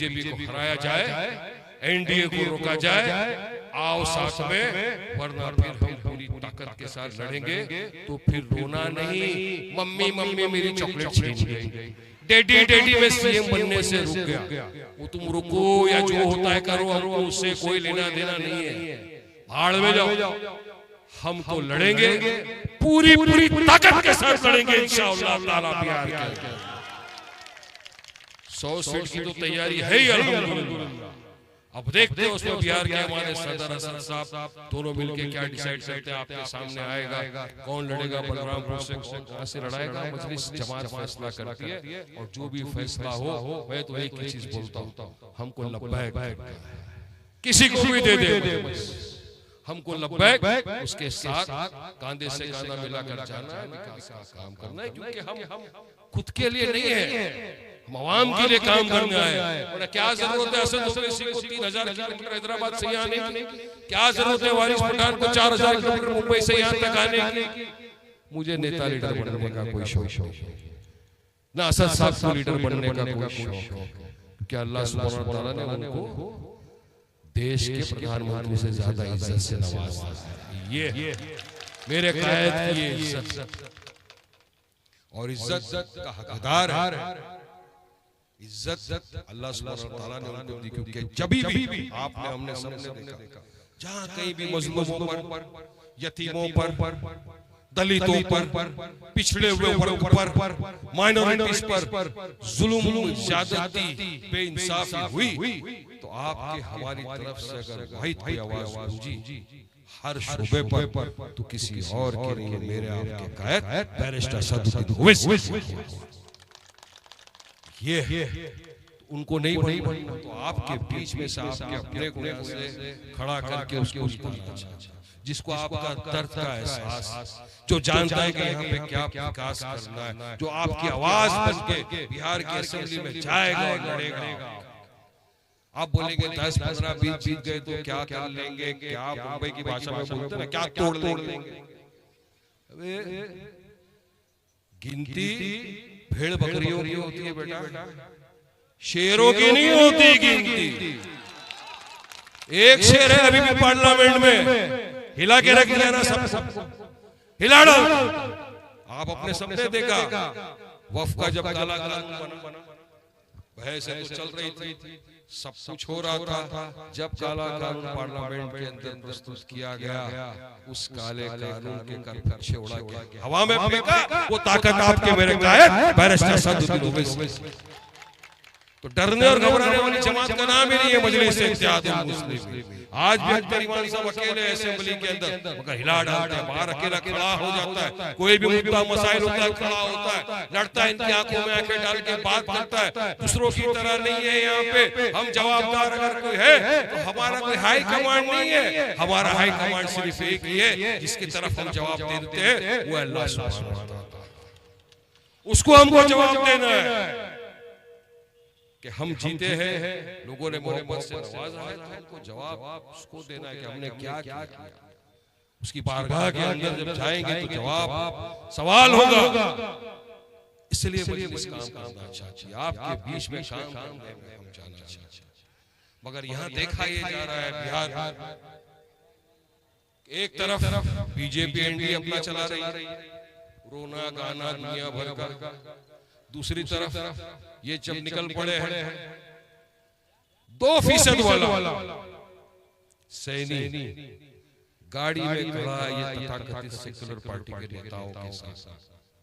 BJP को हराया जाए, एनडीए को रोका जाए, आओ साथ में, वरना फिर हम पूरी ताकत के साथ लड़ेंगे। तो फिर रोना नहीं, मम्मी मम्मी मेरी चॉकलेट छीन गई, डैडी डैडी में सीएम बनने से रुक गया। वो तुम रुको या जो होता है करो, हमको उससे कोई लेना देना नहीं है, भाड़ में जाओ। हम तो लड़ेंगे, पूरी पूरी ताकत के साथ लड़ेंगे इंशाअल्लाह ताला। बिहार के 100 सीट की तो तैयारी है ही अल्हम्दुलिल्लाह। अब देखते हैं उसमें बिहार के हमारे सदर असद साहब दोनों मिलके क्या डिसाइड करते हैं। आपके सामने आएगा कौन लड़ेगा, बलरामपुर से कहां से लड़ाएगा, मजलिस जमात फैसला करती है। और जो भी फैसला हो, मैं तो एक ही चीज बोलता हूं, हमको लब्बैक किसी को भी दे दे, हमको लब्बैक, उसके साथ कांधे से कांधा मिलाकर जाना है, विकास का काम करना है। क्योंकि हम खुद के लिए नहीं है, हम आवाम के लिए काम करने आए। और क्या जरूरत है असद ओवैसी को 3000 किलोमीटर हैदराबाद से यहाँ आने की? क्या जरूरत है वारिस पठान को 4000 किलोमीटर मुंबई से यहाँ तक आने की? मुझे नेता लीडर बनने का कोई शौक नहीं, ना असद साहब को लीडर बनने का कोई शौक। क्या अल्लाह सुब्हानहू व तआला ने उनको देश के प्रधानमंत्री से ज्यादा इज्जत से नवाजा है। ये मेरे कायद की इज्जत और इज्जत का हकदार है। इज्जत अल्लाह सुब्हानहू व तआला ने उनको दी, क्योंकि जब भी आपने हमने सबने देखा जहां कहीं भी मजलूमों पर, यतीमों पर, दलितों पर, पिछड़े हुए वर्ग पर, माइनॉरिटीज पर जुल्म, ज्यादती, बेइंसाफी हुई, तो आपके हमारी तरफ से अगर वाहिद कोई आवाज गूंजी हर शोबे पर, तो किसी और के लिए मेरे आपके कायद बैरिस्टर सदुद्दीन ओवैसी। ये उनको नहीं बनना, तो आपके बीच में से आपके अपने को से खड़ा करके उसको जिसको आपका दर्द का एहसास, जो जानता है कि यहाँ पे क्या विकास करना है, जो आपकी आवाज बन के बिहार की असेंबली में जाएगा और लड़ेगा। आप बोलेंगे 10, 15, 20 जीत गए तो क्या कर लेंगे, क्या मुंबई की भाषा में बोलते हैं क्या तोड़ लेंगे। गिनती भेड़ बकरियों की होती है बेटा, शेरों की नहीं होती गिनती। एक शेर है अभी भी पार्लियामेंट में, हिला के रख दिया ना, सब हिला डाल। आप अपने सबने देखा वफ का जब काला कानून बना, बहस तो चल रही थी, सब कुछ हो रहा था। जब काला कानून पार्लियामेंट के अंदर प्रस्तुत किया गया, उस काले कानून के करपक्षे उड़ा के हवा में फेंका। वो ताकत आपके मेरे कायद बैरिस्टर सदुद्दीन ओवैसी। तो डरने और घबराने वाली जमात का नाम ही नहीं है मजलिस इत्तेहादुल मुस्लिमीन। आज भी अख्तर इमाम साहब अकेले असेंबली के अंदर मगर हिला डालता है, बाहर अकेला खड़ा हो जाता है, कोई भी मुद्दा मसाइल होता है खड़ा होता है, लड़ता है, इनकी आंखों में आंखें डाल के बात करता है। दूसरों की तरह नहीं है, यहाँ पे हम जवाबदार अगर कोई है तो हमारा कोई हाई कमांड नहीं है, हमारा हाई कमांड सिर्फ एक ही है जिसकी तरफ हम जवाब देते हैं, वो अल्लाह सुब्हानहू व तआला। उसको हमको जवाब देना है कि हम जीते हैं, लोगों ने मोहब्बत से नवाजा है, तो हमको जवाब उसको देना है कि हमने क्या किया। उसकी बारगाह के अंदर जब जाएंगे तो जवाब सवाल होगा। इसलिए मजलिस काम करना चाहिए, आपके बीच में काम करने में हम जाना चाहिए। मगर यहाँ देखा ये जा रहा है बिहार, एक तरफ बीजेपी एनडीए अपना चला रही है, रोना गाना दुनिया भर का, दूसरी तरफ ये जब निकल पड़े हैं 2% वाला सैनी गाड़ी में खड़ा ये तथाकथित सेक्युलर पार्टी के नेताओं के साथ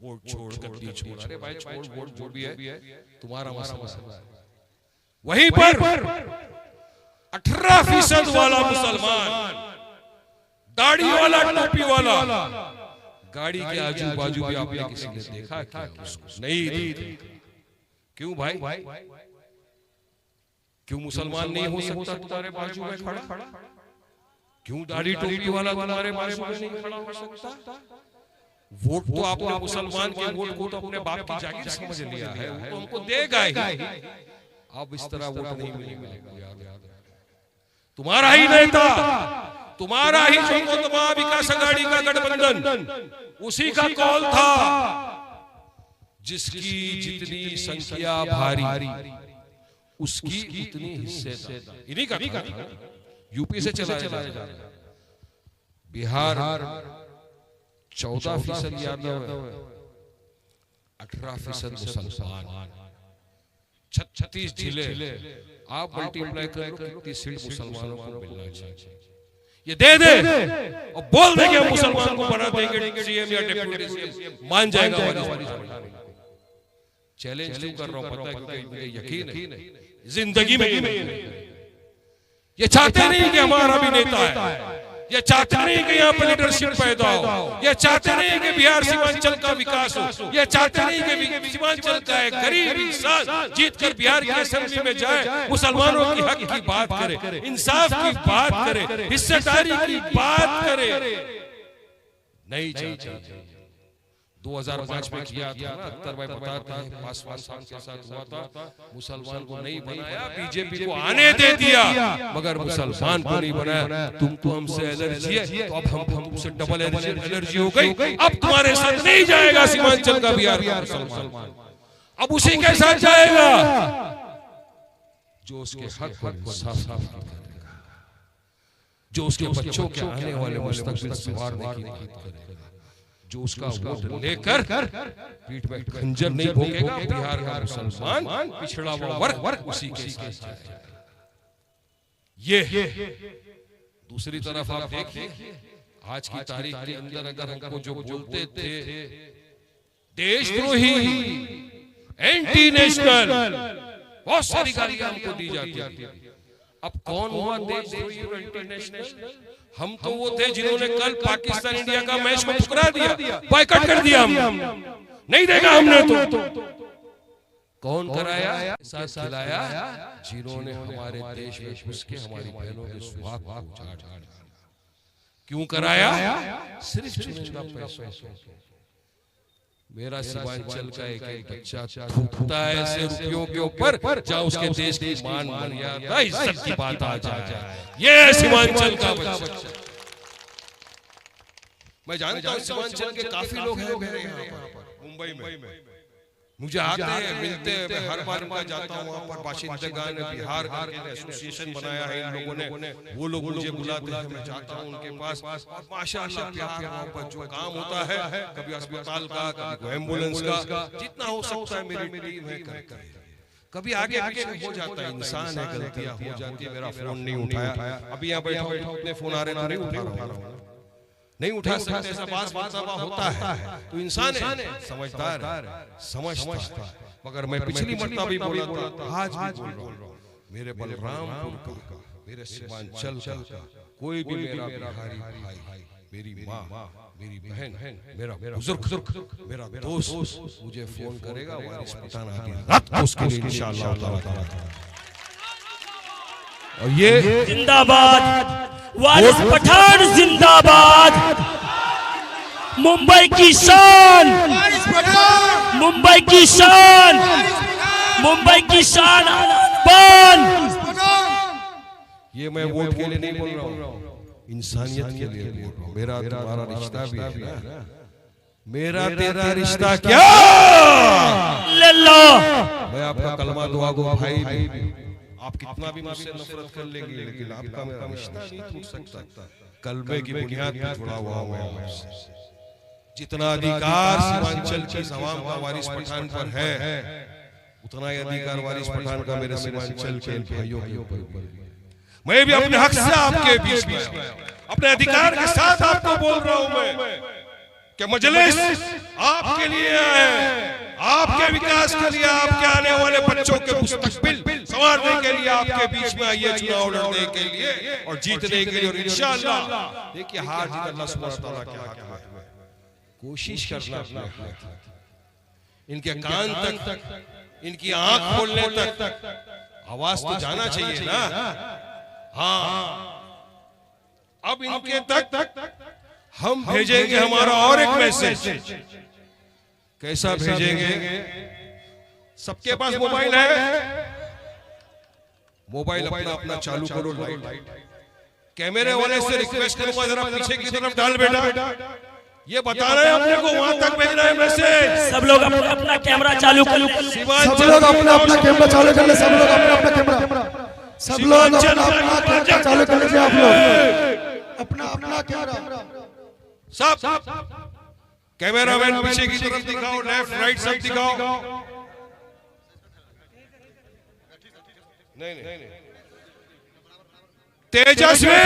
वोट छोड़ गद्दी छोड़, अरे भाई छोड़ वोट जो भी है तुम्हारा मसला है। वहीं पर 18% वाला मुसलमान, दाढ़ी वाला, टोपी वाला, गाड़ी के आजू बाजू भी आपने किसी ने देखा क्या? नहीं। क्यों भाई, क्यों मुसलमान नहीं हो सकता तुम्हारे बाजू में खड़ा? क्यों दाढ़ी टोपी वाला तुम्हारे बाजू में नहीं खड़ा हो सकता? वोट तो आपने मुसलमान के वोट को तो अपने बाप की जागीर समझ लिया है, वो तो हमको देगा ही। अब इस तरह वोट नहीं मिलेगा, तुम्हारा ही नेता, तुम्हारा ही जो विकास आघाड़ी का गठबंधन, उसी का कॉल था जिसकी जितनी संख्या भारी उसकी उतनी हिस्सेदार इन्हीं का यूपी से चला जा रहा है। बिहार 14% यादव है, 18% मुसलमान, 36 जिले, आप मल्टीप्लाई करो कितनी सीट मुसलमानों को मिलना चाहिए। ये दे दे और बोल दे कि हम मुसलमान को बना देंगे सीएम या डिप्टी सीएम, मान जाएगा वारिस। चैलेंज क्यों कर रहा हूं पता है, क्योंकि मुझे यकीन है जिंदगी में ये चाहते नहीं कि हमारा भी नेता है, ये चाहते नहीं कि यहाँ पर लीडरशिप पैदा हो, ये चाहते नहीं कि बिहार सीमांचल का विकास हो, ये चाहते नहीं कि सीमांचल का एक गरीब इंसान जीत कर बिहार की असेंबली में जाए, मुसलमानों की हक की बात करे, इंसाफ की बात करे, हिस्सेदारी की बात करे। नहीं चाहते। 2005 में किया था ना, अख्तर भाई बताते हैं, पासवान साहब के साथ हुआ था, मुसलमान को नहीं बनाया, बीजेपी को आने दे दिया, मगर मुसलमान को नहीं बनाया। तुमको हमसे एलर्जी है तो अब हम तुमसे डबल एलर्जी हो गई, अब तुम्हारे साथ नहीं जाएगा सीमांचल का बिहार का मुसलमान, अब उसी के साथ जाएगा जो उसके हक पर साफ करेगा, जो उसके बच्चों के आने वाले मुस्तकबिल संवारने की बात करेगा, जो उसका वोट लेकर पीठ में खंजर नहीं भोगेगा। बिहार का मुसलमान पिछड़ा हुआ वर्ग उसी के साथ जाएगा। ये दूसरी तरफ आप देखिए, आज की तारीख के अंदर अगर हमको जो बोलते थे देशद्रोही, एंटी नेशनल, बहुत सारी गालियां हमको दी जाती थी। अब कौन हुआ देशद्रोही और एंटी नेशनल? हम तो वो थे जिन्होंने कल पाकिस्तान इंडिया का मैच को ठुकरा दिया, बॉयकॉट कर दिया, हम नहीं देगा हमने तो। कौन कराया? साथ खिलाया जिन्होंने हमारे देश में घुस के हमारी बहनों के सुहाग को उजाड़ दिया। क्यों कराया? सिर्फ चुनिंदा पैसों से। मेरा सीमांचल का एक बच्चा थूकता है ऐसे रुपयों के ऊपर, जहाँ उसके देश की मान मर्यादा इज्जत की बात आ जाए। ये सीमांचल का बच्चा। मैं जानता हूँ सीमांचल के काफी लोग हैं मेरे यहाँ पर मुंबई में, मुझे आते हैं, मिलते हैं, मैं हर बार उनका जाता हूँ वहाँ पर। बाशिंदगान बिहार का एसोसिएशन बनाया है इन लोगों ने, वो लोग मुझे बुलाते हैं, मैं जाता हूँ उनके पास, और माशाअल्लाह प्यार वहाँ पर जो काम होता है, कभी अस्पताल का, कभी एम्बुलेंस का, जितना हो सकता है मेरी टीम है करते हैं। कभी आगे पीछे हो जाता है, इंसान है, गलतियां हो जाती है। मेरा फोन नहीं उठाया, अभी यहाँ बैठा इतने फोन आ रहे, नहीं उठा रहा हूँ, नहीं उठा सकते, ऐसा बात होता है। तो इंसान है, समझदार है, समझता है। मगर मैं पिछली मरतबा भी बोला था, आज भी बोल रहा हूँ, मेरे बलरामपुर का, मेरे सीमांचल का कोई भी मेरा बिहारी भाई, मेरी माँ, मेरी बहन, मेरा बुजुर्ग, मेरा दोस्त मुझे फोन करेगा, वारिस पठान आदि रात को उसके लिए इंशाअल्लाह ताला। और ये जिंदाबाद, वारिस पठान जिंदाबाद, मुंबई की शान, मुंबई की शान, मुंबई की शान पान। ये मैं वोट के लिए नहीं बोल रहा हूँ, इंसानियत के लिए बोल रहा हूँ। मेरा तुम्हारा रिश्ता भी है ना, मेरा तेरा रिश्ता क्या ले लो। मैं आपका कलमा दुआ गो भाई भी, आप कितना भी मुझसे नफरत कर लेंगे, लेकिन आपका मेरा रिश्ता नहीं टूट सकता। कलमे की बुनियाद पर जुड़ा हुआ है। जितना अधिकार सीमांचल की अवाम का वारिस पठान पर है, उतना ही अधिकार वारिस पठान का मेरे सीमांचल के भाइयों के ऊपर। मैं भी अपने हक से आपके बीच में, अपने अधिकार के साथ आपको बोल रहा हूं मैं कि मजलिस आपके लिए है, आपके विकास के लिए, आपके आने वाले बच्चों के मुस्तकबिल संवारने के लिए आपके बीच में आई है, चुनाव लड़ने के लिए और जीतने के लिए। और इंशाअल्लाह देखिए, हार जीत अल्लाह सुब्हानहू व तआला के हाथ में। कोशिश करना अपने हाथ, इनके कान तक, इनकी आंख खोलने तक आवाज तो जाना चाहिए ना। हाँ, अब इनके तक हम भेजेंगे हमारा और एक मैसेज। कैसा भेजेंगे? सबके पास मोबाइल है, मोबाइल अपना अपना चालू करो, लाइट। कैमरे वाले से रिक्वेस्ट करूंगा, जरा पीछे की तरफ डाल बेटा, ये बता रहे हैं अपने को, वहां तक भेज रहे हैं मैसेज। सब लोग अपना अपना कैमरा चालू कर लो। सब लोग अपना अपना कैमरा चालू कर ले। सब लोग अपना अपना कैमरा, सब लोग अपना अपना कैमरा चालू कर लीजिए। आप लोग अपना अपना कैमरा, सब कैमरामैन पीछे की तरफ दिखाओ, लेफ्ट राइट सब दिखाओ। नहीं तेजस्वी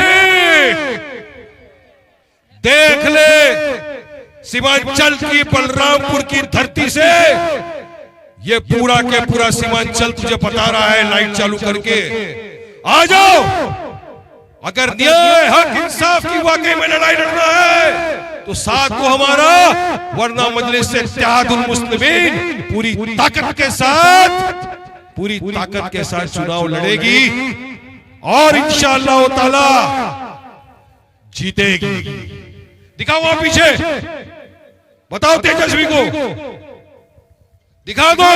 देख ले, सीमांचल की बलरामपुर की धरती से ये पूरा के पूरा सीमांचल तुझे बता रहा है लाइट चालू करके। आ जाओ, अगर न्याय हक इंसाफ की वाकई में लड़ाई लड़ना है तो साथ को हमारा, वरना मजलिस से इत्तेहादुल मुस्लिमीन पूरी ताकत के साथ चुनाव लड़ेगी और इंशाअल्लाह ताला जीतेगी। दिखाओ वहां पीछे, बताओ तेजस्वी को दिखा दो।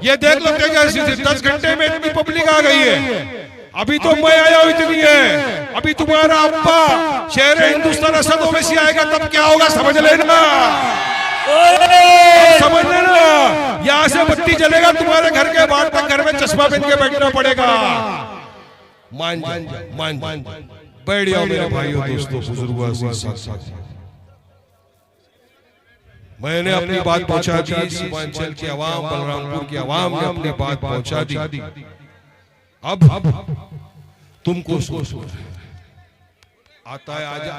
ये देख लो तेजस्वी, 10 घंटे में इतनी पब्लिक आ गई है। अभी तो मैं आया हूं इतनी है, अभी तुम्हारा अब्बा शेर हिंदुस्तान असद ओवैसी आएगा तब क्या होगा समझ लेना, समझ लेना। यहां से बत्ती जलेगा तुम्हारे घर के बाहर तक, घर में चश्मा पहन के बैठना पड़ेगा। मान बैठ जाओ मेरे भाइयों दोस्तों बुजुर्गों साथ। मैंने अपनी बात पहुंचा दी, सीमांचल की आवाम, बलरामपुर की आवाम ने अपनी बात पहुंचा दी। अब तुमको आता है आजा,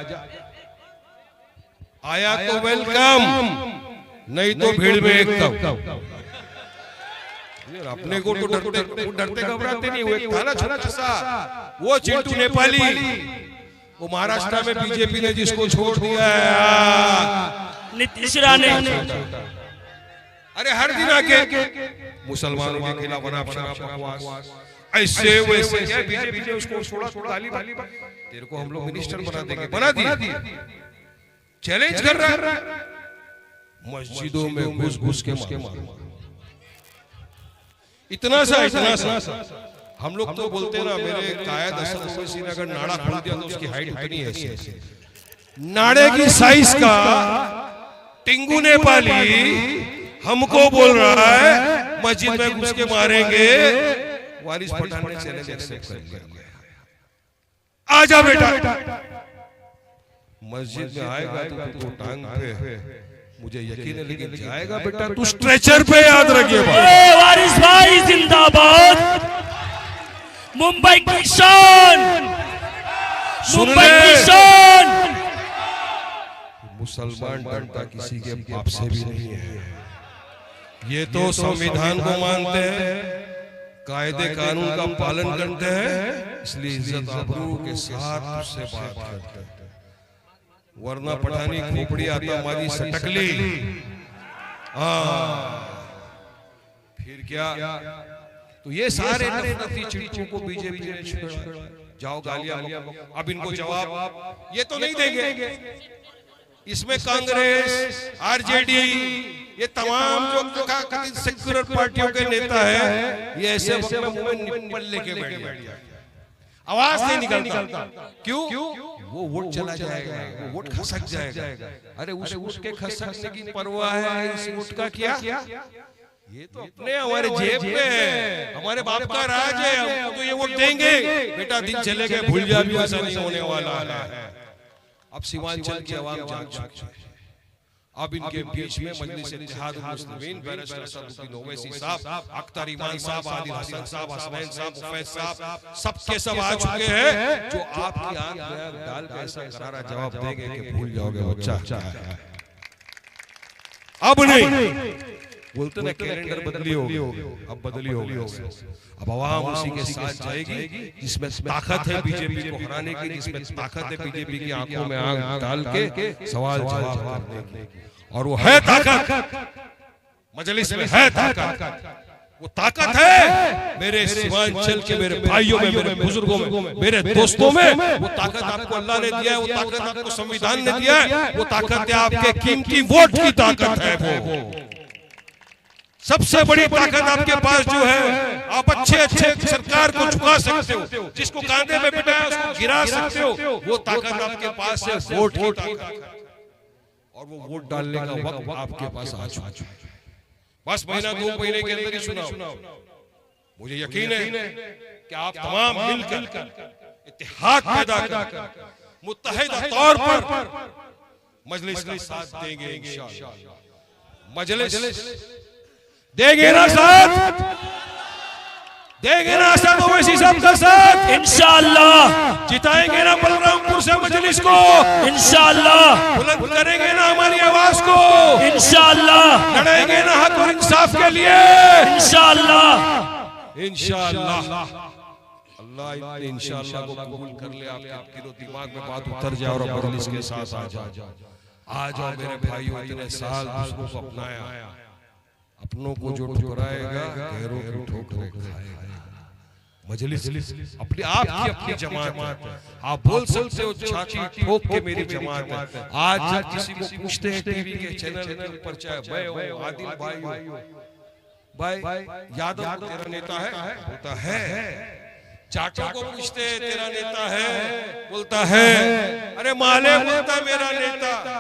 आया तो वेलकम, नहीं तो भीड़ में एकदम। अपने को तो डरते घबराते नहीं हुए। था ना छोटा सा वो चिंटू नेपाली, वो महाराष्ट्र में बीजेपी ने जिसको छोड़ दिया है, नीतीश राणे। अरे हर दिन आके मुसलमानों के खिलाफ बकवास, ऐसे वैसे क्या बीजेपी ने उसको छोड़ा, तेरे को हम लोग मिनिस्टर बना देंगे, बना दिए। चैलेंज कर रहा है, मस्जिदों में घुस के मारो। इतना सा हम लोग तो बोलते हैं ना, मेरे कायद असद ओवैसी ने अगर नाड़ा खोल दिया तो उसकी हाइट इतनी है, नाड़े की साइज का टिंगू नेपाली हमको बोल रहा है मस्जिद में घुस के मारेंगे। वारिस पठान ने चैलेंज एक्सेप्ट कर लिया। आजा बेटा, मस्जिद में आएगा तो टांग पे, मुझे यकीन है, लेकिन जाएगा बेटा तू स्ट्रेचर पे, याद रखिए। वारिस भाई जिंदाबाद, मुंबई की शान, मुंबई की शान। मुसलमान डरता किसी के बाप से भी नहीं है। ये तो संविधान को मानते हैं, कायदे कानून का पालन करते हैं, इसलिए इज्जत आबरू के साथ उससे बात करते हैं। वरना पठानी खोपड़ी आता मारी सटकली, फिर क्या। तो ये सारे नफरती चिड़कों को बीजेपी ने छोड़ा। जाओ गालियां, अब इनको जवाब ये तो नहीं देंगे। इसमें कांग्रेस, आरजेडी, ये तमाम जो सेक्युलर पार्टियों के नेता है, ये ऐसे वक्त में मुंह में निप्पल लेके बैठ गए, आवाज नहीं निकलता। क्यों? वो वोट चला जाएगा, वो वोट खसक जाएगा। अरे उसके खसकने की परवाह है, इस वोट का क्या? ये तो अपने हमारे जेब में है, हमारे बाप का राज है, हम तो ये वोट देंगे। बेटा दिन चले गए, भूल जा, भी ऐसा नहीं होने वाला है। अब सीमांचल की आवाम जाग चुकी है। अब इनके बीच में मजलिस इत्तेहादुल मुस्लिमीन, बैरिस्टर असदुद्दीन ओवैसी साहब, अख्तर ईमान साहब, आदिल हसन साहब, हसनैन साहब, मुफैज साहब, सबके सब आ चुके हैं, जो आपकी आंख में डाल के ऐसा करारा जवाब देंगे कि भूल जाओगे बच्चा। अब नहीं बोलते ना कैलेंडर बदली होगी, अब बदली होगी। अब आवाम उसी के साथ जाएगी जिसमें ताकत है बीजेपी को हराने की, जिसमें ताकत है बीजेपी की आंखों में आंख डाल के सवाल जवाब करने की। और वो है ताकत, मजलिस में है ताकत। वो ताकत है मेरे सीमांचल के, मेरे भाइयों में, मेरे बुजुर्गों में, मेरे दोस्तों में। वो ताकत आपको अल्लाह ने दिया है, वो ताकत आपको संविधान ने दिया है, वो ताकत है आपके कीमती वोट की ताकत है। वो सबसे बड़ी ताकत आपके पास जो है, आप अच्छे सरकार को झुका सकते हो, जिसको कांधे में बिठाया उसको गिरा सकते हो, वो ताकत आपके पास है, वोट की ताकत। और वो वोट डालने का वक्त आपके पास आ चुका है। बस महीना 2 महीने के अंदर ही चुनाव। मुझे यकीन है कि आप तमाम मिलकर इत्तेहाद पैदा कर मुत्तहिदा तौर पर मजलिस का साथ देंगे इंशाअल्लाह। मजलिस देंगे ना साथ, देंगे ना साथ ओवैसी साहब का साथ इंशाअल्लाह। जिताएंगे ना बलरामपुर से मजलिस को इंशाअल्लाह। बुलंद करेंगे ना हमारी आवाज को इंशाअल्लाह। लड़ेंगे ना हक और इंसाफ के लिए इंशाअल्लाह। इंशाअल्लाह। अल्लाह इंशाअल्लाह को कबूल कर ले, आपके दिलो दिमाग में बात उतर जाए और मजलिस के साथ आ जाए। आ जाओ मेरे भाइयों, इतने साल दूसरों को अपनाया, अपनों को जो ठुकराएगा गैरों की ठोकरें खाएगा। मजलिस अपनी आपकी अपनी जमात है। आप बोल सकते हो छाती ठोक के मेरी जमात है। आज जब किसी को पूछते हैं टीवी के चैनल के ऊपर, चाहे मैं हो, आदिल भाई हो, भाई यादव तेरा नेता है, बोलता है। जाटों को पूछते हैं तेरा नेता है, बोलता है। अरे माले बोलता मेरा नेता है।